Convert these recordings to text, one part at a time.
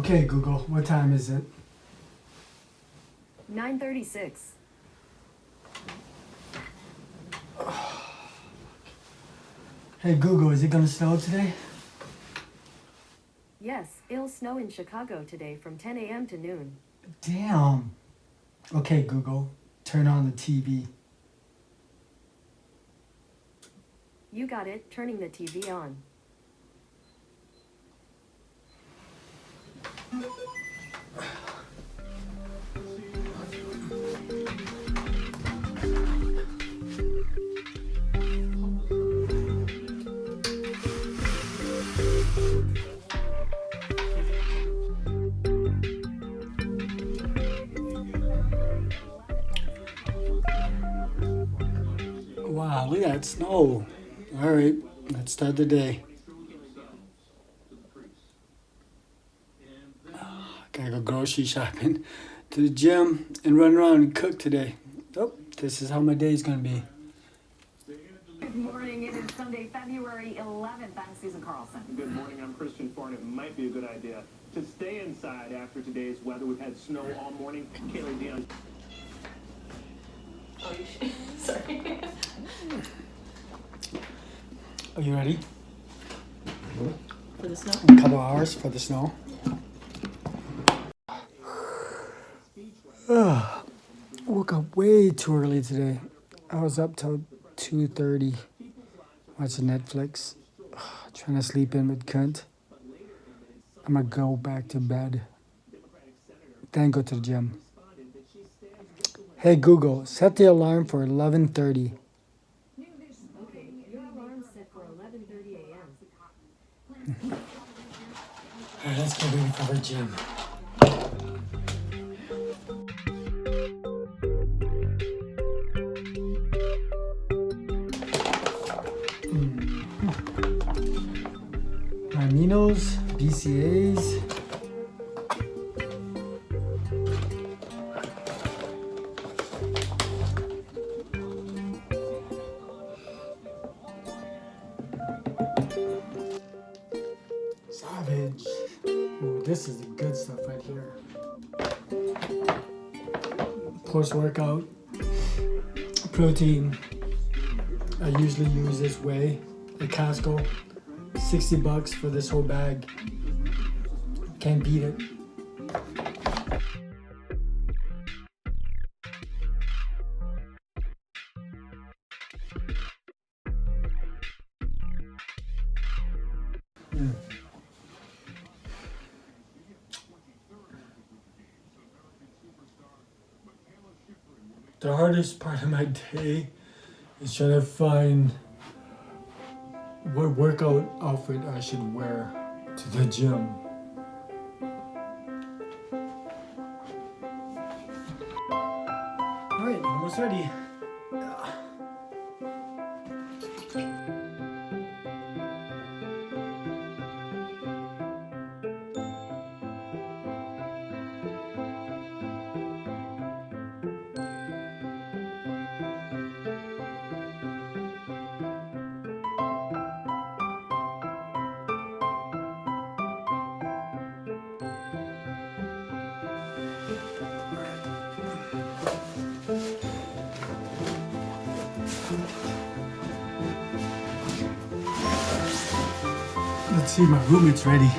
Okay, Google, what time is it? 9:36. Hey, Google, is it gonna snow today? Yes, it'll snow in Chicago today from 10 a.m. to noon. Damn. Okay, Google, turn on the TV. You got it, turning the TV on. Wow, look at that snow. All right, let's start the day. Gotta go grocery shopping, to the gym, and run around and cook today. Oh, this is how my day's gonna be. Good morning. It is Sunday, February 11th. I'm Susan Carlson. Good morning. I'm Christian Farn. It might be a good idea to stay inside after today's weather. We've had snow all morning. Kaylee Dion. Oh, you should. Sorry. Are you ready? For the snow? A couple hours for the snow. Woke up way too early today. I was up till 2:30 watching Netflix. Trying to sleep in, but couldn't. I'm gonna go back to bed. Then go to the gym. Hey Google, set the alarm for 11:30. Okay, your alarm's set for 11:30 a.m. Alright, let's get ready for the gym. Aminos, BCAAs. Savage. Ooh, this is the good stuff right here. Post-workout protein. I usually use this whey at Costco. $60 for this whole bag. Can't beat it. The hardest part of my day is trying to find what workout outfit I should wear to the gym. Alright, almost ready. Let's see, my roommate's ready.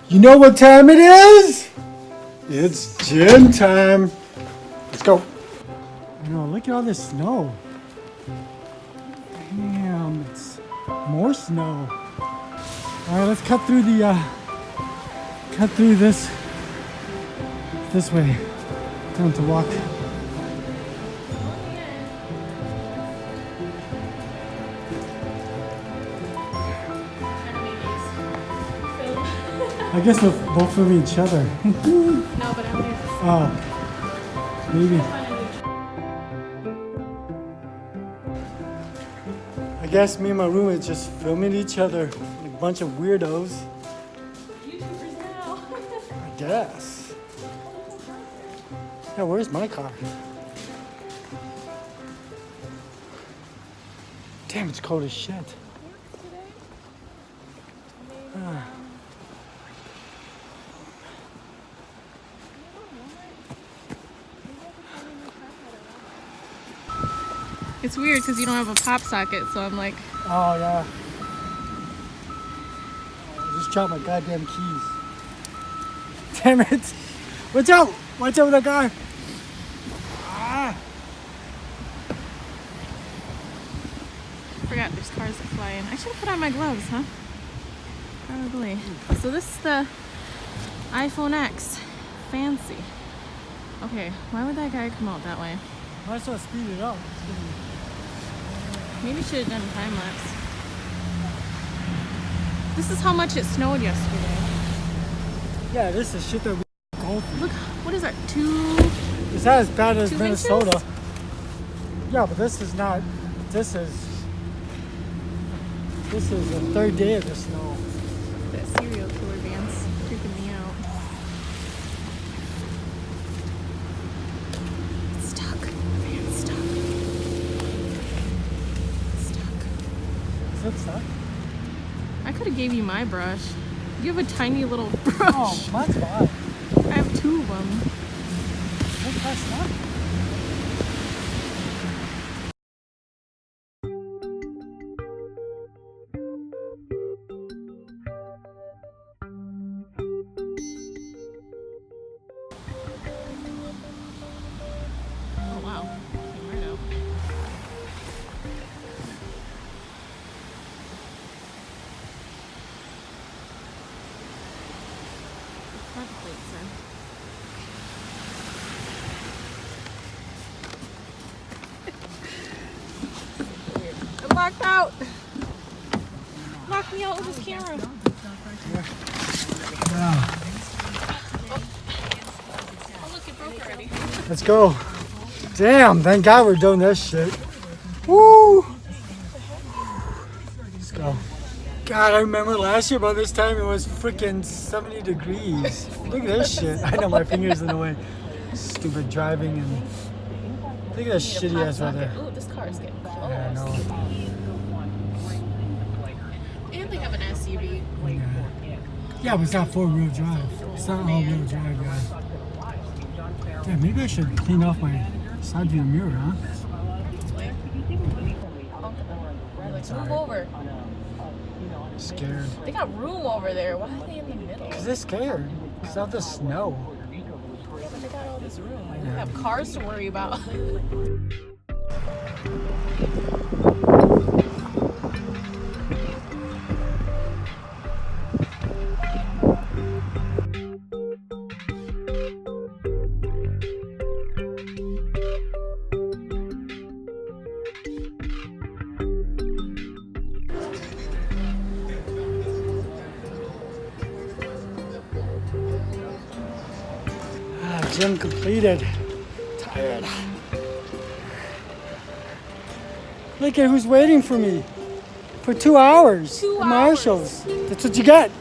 You know what time it is? It's gym time. Let's go. I know, look at all this snow. Damn, it's more snow. All right, let's cut through this way. Time to walk. I guess we'll both film each other. No, but I'm here. Oh, maybe. I guess me and my roommate just filming each other like a bunch of weirdos. YouTubers now. I guess. Yeah, where's my car? Damn, it's cold as shit. Ah. It's weird because you don't have a pop socket, so I'm like, Oh, yeah. I just dropped my goddamn keys. Damn it. Watch out! Watch out with that guy! Ah. forgot there's cars that fly in. I should have put on my gloves, huh? Probably. So this is the iPhone X. Fancy. Okay, why would that guy come out that way? Might as well speed it up. Maybe should have done time lapse. This is how much it snowed yesterday. Yeah, this is shit that we go through. Look, what is that? 2? It's not as bad as 2 Minnesota. inches? Yeah, but this is not. This is the third day of the snow. That serial killer band's freaking me out. It's stuck. Van's stuck. Stuck. Is it stuck? I could have gave you my brush. You have a tiny little brush. Oh, mine's fine. I have 2 of them. What's that stuck? Oh wow. Came right out. Front plates in. I'm locked out. Lock me out with this camera. Yeah. Oh look, it broke already. Let's go. Damn, thank God we're doing this shit. Woo! Let's go. God, I remember last year by this time it was freaking 70 degrees. Look at this shit. I know my fingers in the way. Stupid driving and look at this shitty ass weather. Ooh, this car is getting close. Yeah, I know. And they have an SUV. Yeah, but it's not 4-wheel drive. It's not all-wheel drive, guys. Yeah, maybe I should clean off my side view mirror, huh? Like, move over. Scared. They got room over there. Why are they in the middle? Because they're scared. Because of the snow. Yeah, but they got all this room. They have cars to worry about. Gym completed. Tired. Look at who's waiting for me. For 2 hours. 2 At Marshall's. That's what you get.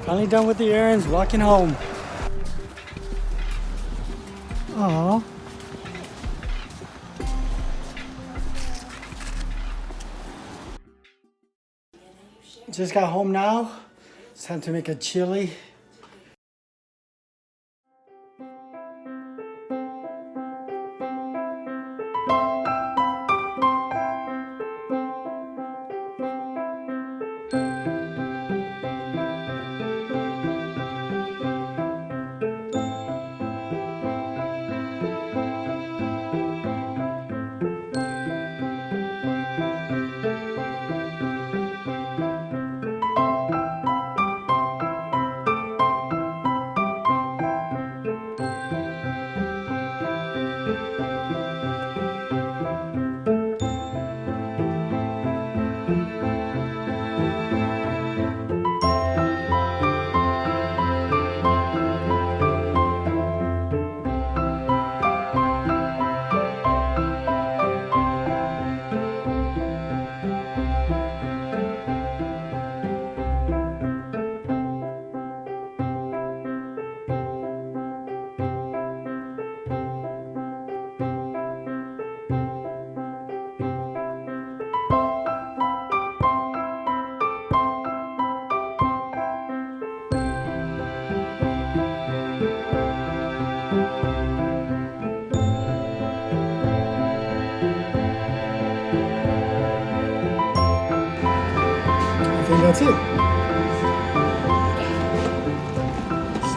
Finally done with the errands, walking home. Aww. Just got home now. It's time to make a chili. that's it.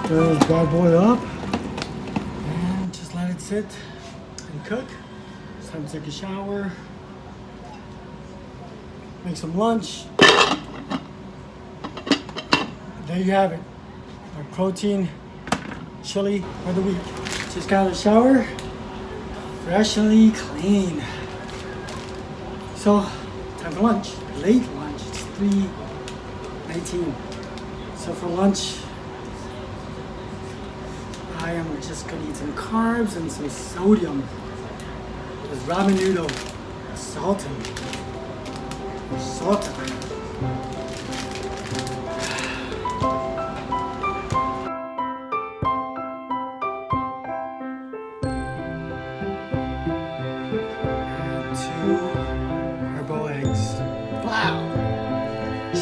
Stir this bad boy up and just let it sit and cook. It's time to take a shower, make some lunch. There you have it, my protein chili for the week. Just got out of the shower, freshly clean. So, time for lunch, late lunch, it's 3:19. So for lunch, I am just gonna eat some carbs and some sodium. There's ramen noodle, salted.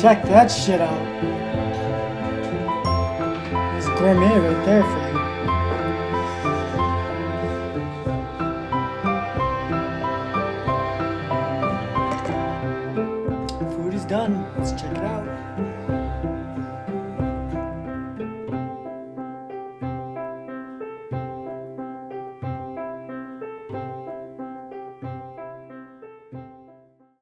Check that shit out. It's gourmet right there for you.